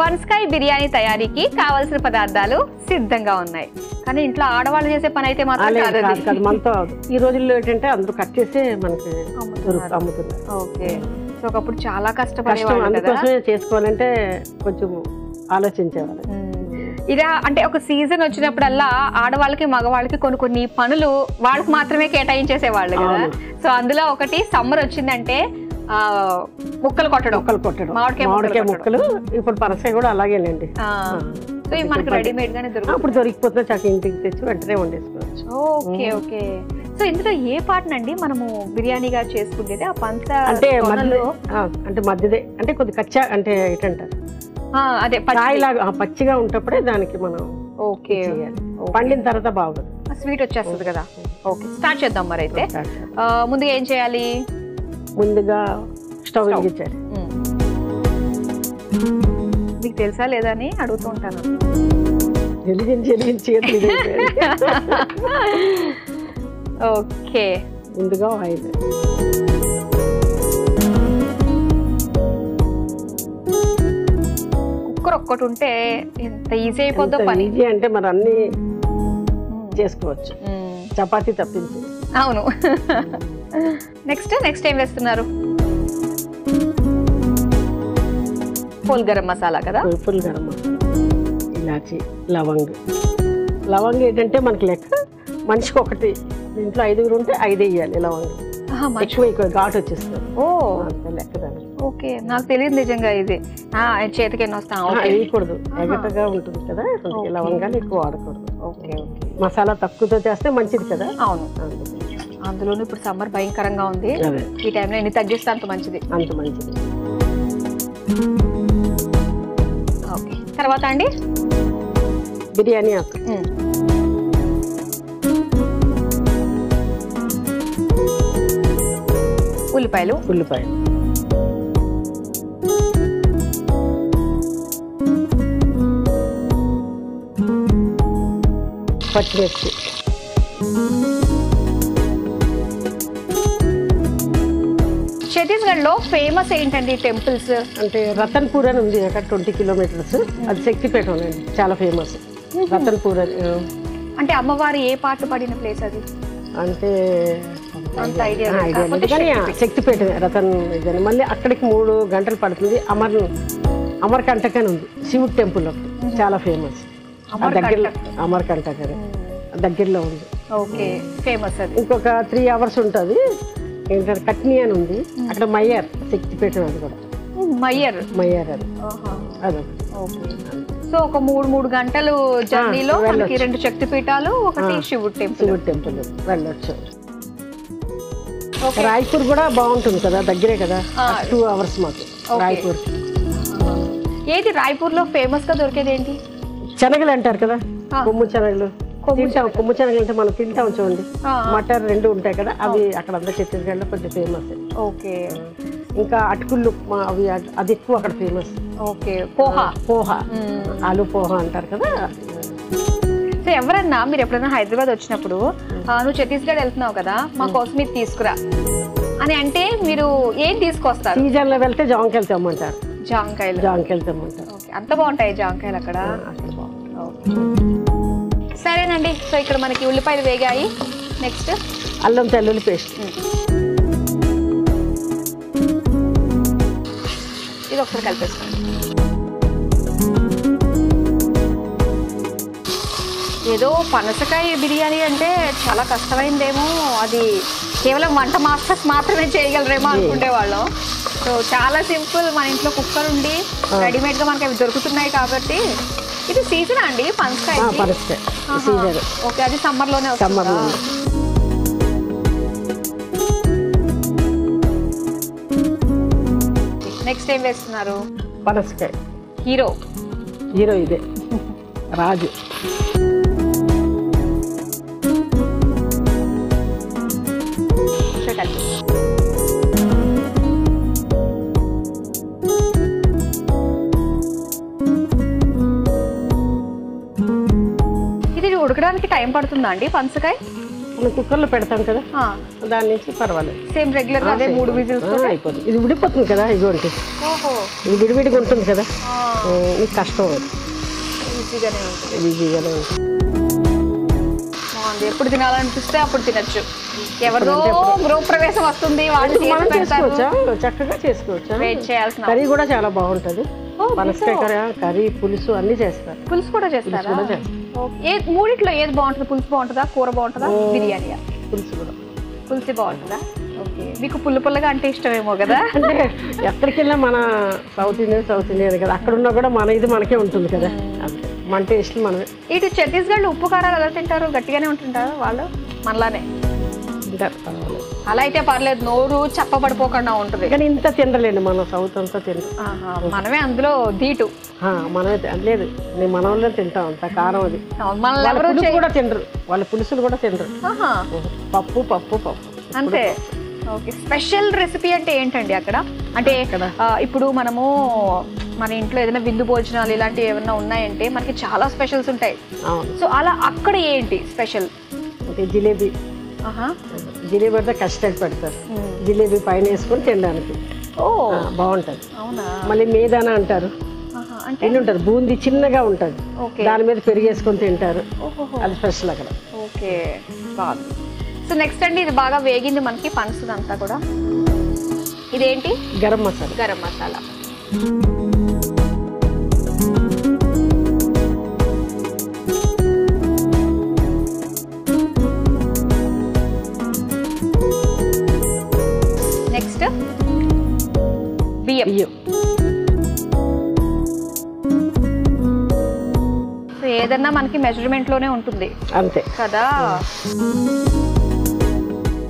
పనసకాయ బిర్యానీ తయారీకి కావాల్సిన పదార్థాలు సిద్ధంగా ఉన్నాయి. కానీ ఇంట్లో ఆడవాళ్ళు చేసే పని అయితే మాత్రం కాదు. మనతో ఈ రోజుల్లో ఏంటంటే అందరూ కట్ చేసి మనకి అమ్ముతున్నారు. ఓకే, సో ఒకప్పుడు చాలా కష్టపడేవాళ్ళు. అందుకోసమే చేసుకోవాలంటే కొంచెం ఆలోచించేవాళ్ళు. ఇలా అంటే ఒక సీజన్ వచ్చినప్పుడల్లా ఆడవాళ్ళకి మగవాళ్ళకి కొన్ని పనులు వాళ్ళకి మాత్రమే కేటాయించేసేవాళ్ళు కదా. సో అందులో ఒకటి సమ్మర్ వచ్చిందంటే ముక్కలు కొట్టడం. మామిడికాయ ముక్కలు. ఇప్పుడు పనసకాయ కూడా అలాగేనండి. సో ఇవి మనకి రెడీమేడ్ గానే దొరుకుతుంది. అప్పుడు దొరికిపోతే చక్క ఇంటికి తెచ్చి వెంటనే వండేసుకోవచ్చు. Okay okay. సో ఇందులో ఏ పాటనండి మనము బిర్యానీగా చేసుకుంటేది? ఆ పంచ అంటే మధ్యదే అంటే కొద్ది కచ్చా అంటే ఏంటంటారు అదే కాయలాగా పచ్చిగా ఉంటప్పుడే దానికి మనం ఓకే పండిన తర్వాత బాగుంది, స్వీట్ వచ్చేస్తుంది కదా. ఓకే, స్టార్ట్ చేద్దాం మరి. అయితే ముందుగా ఏం చేయాలి? ముందుగా స్టవ్ వెలిగించాలి. మీకు తెలుసా లేదా అని అడుగుతూ ఉంటాను. ఓకే, ముందుగా ఆయిల్. కుక్కర్ ఒక్కటి ఉంటే ఎంత ఈజీ అయిపోద్దో పని. ఈజీ అంటే మరి అన్ని చేసుకోవచ్చు, చపాతీ తప్పించి. అవును. నెక్స్ట్ ఏం వేస్తున్నారు? ఫుల్ గరం మసాలా కదా. ఫుల్ గరం మసాలా, ఇలాచి, లవంగ్ ఏంటంటే మనకి లెక్క మనిషికి ఒకటి. ఇంట్లో 5 ఉంటే 5 వేయాలి లవంగం. ఎక్కువ ఘాటు వచ్చేస్తుంది. ఓ లెక్క దాన్ని. ఓకే, నాకు తెలియదు నిజంగా ఇది. చేతికి ఎన్ని వస్తాం వేయకూడదు, ఎగటగా ఉంటుంది కదా. లవంగాలు ఎక్కువ వాడకూడదు. Okay okay. మసాలా తక్కువతో చేస్తే మంచిది కదా. అవును, అందులోనూ ఇప్పుడు సమ్మర్ భయంకరంగా ఉంది. ఈ టైంలో ఎన్ని తగ్గిస్తే అంత మంచిది. ఓకే, తర్వాత అండి బిర్యానీ ఆకు, ఉల్లిపాయలు, పచ్చిమిర్చి, ఛత్తీస్గఢ్ లో ఫేమస్ ఏంటండి టెంపుల్స్? అంటే రతన్పూర్ అని ఉంది అక్కడ 20 కిలోమీటర్స్. అది శక్తిపేట ఉందండి, చాలా ఫేమస్ రతన్పూర్. అంటే అమ్మవారు ఏ పాట పడిన ప్లేస్ అది? అంటే శక్తిపేట రతన్. మళ్ళీ అక్కడికి 3 గంటలు పడుతుంది. అమర్కంటక్ అని ఉంది, శివుడు టెంపుల్ ఒకటి చాలా ఫేమస్. దగ్గరలో అమర్కంటక్ అని దగ్గరలో ఉంది. ఓకే, ఫేమస్ అది. ఇంకొక 3 hours ఉంటుంది. ఏంటంటే కట్నీ అని ఉంది అక్కడ, మయ్యర్ శక్తిపేట. అది కూడా మయ్యర్ అది అదొకటి. సో ఒక 3 గంటలు జర్నీలో మనకి 2 శక్తిపీఠాలు, ఒకటి శివుడు టెంపుల్ వెళ్ళొచ్చు. రాయ్పూర్ కూడా బాగుంటుంది కదా, దగ్గరే కదా, 2 hours మాకు రాయ్పూర్. ఏది రాయ్పూర్ లో ఫేమస్ గా దొరికేది ఏంటి? శనగలు అంటారు కదా, కొమ్ము శనగలు. కొమ్ము శనగలు అంటే మనం తింటాం చూడండి, మటర్ 2 ఉంటాయి కదా, అవి అక్కడ అంతా ఛత్తీస్గఢ్ లో కొంచెం ఫేమస్. ఓకే, ఇంకా అటుకుళ్ళు అవి, అది ఎక్కువ అక్కడ ఫేమస్. ఓకే, పోహా, ఆలు పోహా అంటారు కదా. సో ఎవరన్నా మీరు ఎప్పుడైనా హైదరాబాద్ వచ్చినప్పుడు నువ్వు ఛత్తీస్గఢ్ వెళ్తున్నావు కదా, మా కోసం ఇది తీసుకురా అని అంటే మీరు ఏం తీసుకొస్తారు? సీజన్ లో వెళ్తే జాంకాయలు తెమ్మంటారు. జాంకాయలు తెమ్మంటారు. అంత బాగుంటాయి జాంకాయలు అక్కడ. సరేనండి, సో ఇక్కడ మనకి ఉల్లిపాయలు వేగాయి. నెక్స్ట్ అల్లం తెల్లుల్లి పేస్ట్. ఇది ఒకసారి కలిపేస్తాను. ఏదో పనసకాయ బిర్యానీ అంటే చాలా కష్టమైందేమో, అది కేవలం వంట మాస్టర్స్ మాత్రమే చేయగలరేమో అనుకునే వాళ్ళం. సో చాలా సింపుల్, మన ఇంట్లో కుక్కర్ ఉండి రెడీమేడ్గా మనకి అవి దొరుకుతున్నాయి కాబట్టి. ఇది సీజన్ అండి పనసకాయ? ఓకే, అది సమ్మర్లోనే వస్తుంది. నెక్స్ట్ ఏం వేస్తున్నారు? పనసకాయ. హీరో ఇదే రాజు. ఇది ఉడకడానికి టైం టైం పడుతుందా అండి పనసకాయ? మనం కుక్కర్లో పెడతాం కదా, దాని నుంచి పర్వాలేదు. సేమ్ రెగ్యులర్ అదే 3 విజిల్స్ అయిపోతుంది. ఇది ఉడిపోతుంది కదా, ఇదిగోండి. ఓహో, ఇది విడివిడిగా ఉంటుంది కదా, ఇది కష్టం. ఈజీగానే ఉంటుంది. ఈజీగానే ఉంటుంది. బాగుంది. ఎప్పుడు తినాలనిపిస్తే అప్పుడు తినచ్చు. ఎవరో గృహప్రవేశం వస్తుంది, వాళ్ళు చేసుకోవచ్చా, చక్కగా చేసుకోవచ్చా. వెయిట్ చేయాల్సిన కర్రీ కూడా చాలా బాగుంటుంది. పనసకాయ కర్రీ, పులుసు అన్ని చేస్తారు. పులుసు కూడా చేస్తారా? మూడిట్లో ఏది బాగుంటుంది? పులుసు బాగుంటుందా, కూర బాగుంటుందా, బిర్యానీ? పులుసు కూడా. పులుసు బాగుంటుందా? ఓకే. మీకు పుల్లగా అంటే ఇష్టమేమో కదా. అంటే ఎక్కడికి వెళ్ళినా మన సౌత్ ఇండియన్ కదా, అక్కడ ఉన్నా కూడా మన ఇది మనకే ఉంటుంది కదా, అంతే మన టేస్ట్ మనమే. ఇటు ఛత్తీస్గఢ్ ఉప్పు కారాలు ఎలా తింటారు? గట్టిగానే ఉంటుంటారు వాళ్ళు మనలానే? అలా అయితే పర్లేదు, నోరు చప్పబడిపోకుండా ఉంటుంది. కానీ ఇంత తినలేండి, మన సౌత్ అంతా తింటాం. మనమే అందులో ధీటు. మనమే లేదు, నేను మన వాళ్ళే తింటాం అంత కారం. అది పులుసు కూడా తినరు, వాళ్ళ పులుసులు కూడా తినరు. పప్పు పప్పు పప్పు అంతే. ఓకే. స్పెషల్ రెసిపీ అంటే ఏంటండి అక్కడ? అంటే ఇప్పుడు మనము మన ఇంట్లో ఏదైనా విందు భోజనాలు ఇలాంటివి ఏమైనా ఉన్నాయంటే మనకి చాలా స్పెషల్స్ ఉంటాయి. సో అలా అక్కడ ఏంటి స్పెషల్? అంటే జిలేబీ. జిలేబీ పెడితే కస్టర్డ్ పెడతారు, జిలేబీ పైన వేసుకొని తినడానికి బాగుంటుంది. మళ్ళీ మేదానా అంటారు, తింటుంటారు. బూందీ చిన్నగా ఉంటుంది, దాని మీద పెరిగేసుకొని తింటారు. అది స్పెషల్ అక్కడ. ఓకే, బాగుంది. సో నెక్స్ట్ అండి, ఇది బాగా వేగింది మనకి పనసదంతా కూడా. ఇదేంటి? గరం మసాలా. గరం మసాలా. నెక్స్ట్ బియ్యం. సో ఏదన్నా మనకి మెజర్మెంట్ లోనే ఉంటుంది అంతే కదా.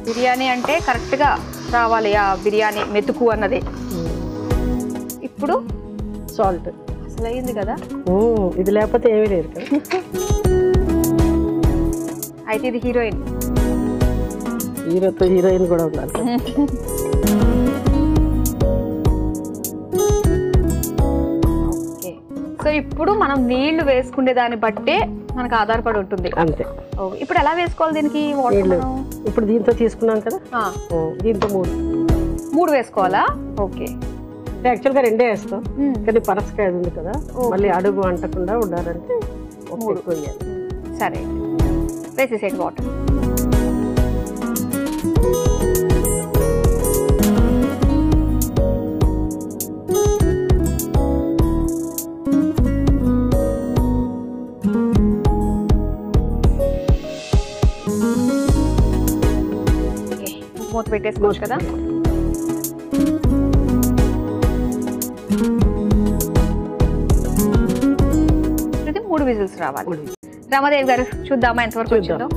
బిర్యానీ అంటే కరెక్ట్ గా రావాలి, ఆ బిర్యానీ మెతుకు అన్నది. ఇప్పుడు సాల్ట్ అసలు అయింది కదా, ఇది లేకపోతే ఏమీ లేదు కదా. అయితే ఇది హీరోయిన్. హీరోయిన్ కూడా ఉండాలి. ఓకే. సో ఇప్పుడు మనం నీళ్లు వేసుకునే దాన్ని బట్టే మనకు ఆధారపడి ఉంటుంది. అంతే. ఇప్పుడు ఎలా వేసుకోవాలి దీనికి వాటర్? ఇప్పుడు దీంతో తీసుకున్నాం కదా, దీంతో 3 వేసుకోవాలా? ఓకే. యాక్చువల్గా 2 వేస్తాం, కానీ పనసకాయ ఉంది కదా, మళ్ళీ అడుగు అంటకుండా ఉండాలంటే 3 వేయాలి. సరే, వేసేసేయండి వాటర్. మూత పెట్టేసుకోవచ్చు కదా. ఇది 3 విజిల్స్ రావాలి. రామాదేవి గారు చూద్దామా ఎంతవరకు వచ్చిందో.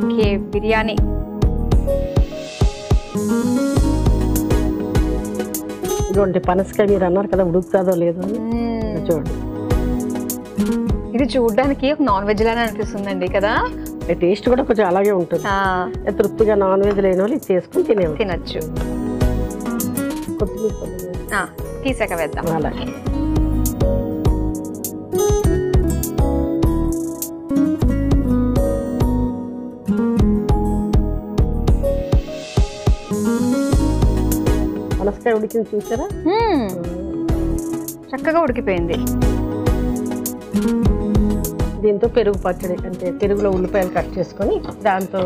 ఓకే, బిర్యానీ. ఇదిగోండి పనసకాయ, మీరు అన్నారు కదా ఉడుకుతుందో లేదో అని, చూడండి. ఇది చూడడానికి నాన్ వెజ్ లానే అనిపిస్తుందండి కదా. టేస్ట్ కూడా కొంచెం అలాగే ఉంటుంది. తృప్తిగా నాన్ వెజ్ లేని వాళ్ళు ఇది చేసుకుని తినచ్చు. కొత్తిమీర తీసాక వేద్దాం. అలాగే. పనసకాయ ఉడికింది చూసారా, చక్కగా ఉడికిపోయింది. దీంతో పెరుగు పచ్చడి, అంటే పెరుగులో ఉల్లిపాయలు కట్ చేసుకొని దాంతో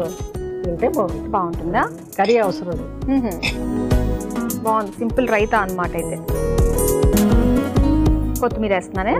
తింటే బాగుంటుందా? కర్రీ అవసరం లేదు. బాగుంది, సింపుల్ రైతా అన్నమాట. అయితే కొత్తిమీర వేస్తున్నానే.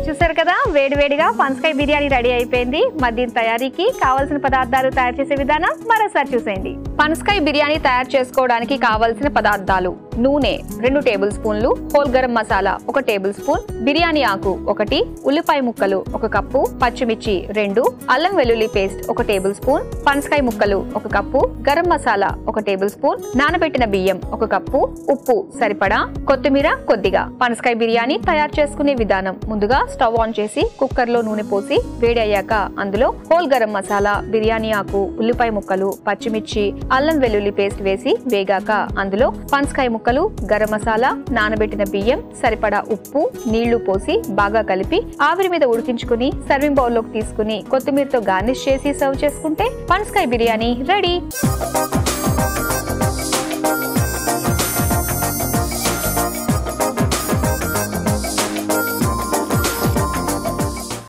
చూసారు కదా, వేడివేడిగా పనసకాయ బిర్యానీ రెడీ అయిపోయింది. మరి దీని తయారీకి కావాల్సిన పదార్థాలు, తయారు చేసే విధానం మరోసారి చూసేయండి. పనసకాయ బిర్యానీ తయారు చేసుకోవడానికి కావాల్సిన పదార్థాలు: నూనె 2 టేబుల్ స్పూన్లు, whole garam masala 1 table spoon, biryani ఆకు 1, ఉల్లిపాయ ముక్కలు 1 కప్పు, పచ్చిమిర్చి 2, అల్లం వెల్లుల్లి పేస్ట్ 1 టేబుల్ స్పూన్, పనసకాయ ముక్కలు 1 cup, garam masala 1 table spoon, నానబెట్టిన బియ్యం 1 కప్పు, ఉప్పు సరిపడా, కొత్తిమీర కొద్దిగా. పనసకాయ బిర్యానీ తయారు చేసుకునే విధానం: ముందుగా స్టవ్ ఆన్ చేసి కుక్కర్లో నూనె పోసి వేడి అయ్యాక అందులో హోల్ గరం మసాలా, బిర్యానీ ఆకు, ఉల్లిపాయ ముక్కలు, పచ్చిమిర్చి, అల్లం వెల్లుల్లి పేస్ట్ వేసి వేగాక అందులో పనసకాయ ముక్కలు, గరం మసాలా, నానబెట్టిన బియ్యం, సరిపడా ఉప్పు, నీళ్లు పోసి బాగా కలిపి ఆవిరి మీద ఉడికించుకుని సర్వింగ్ బౌల్లోకి తీసుకుని కొత్తిమీరతో గార్నిష్ చేసి సర్వ్ చేసుకుంటే పనసకాయ బిర్యానీ రెడీ.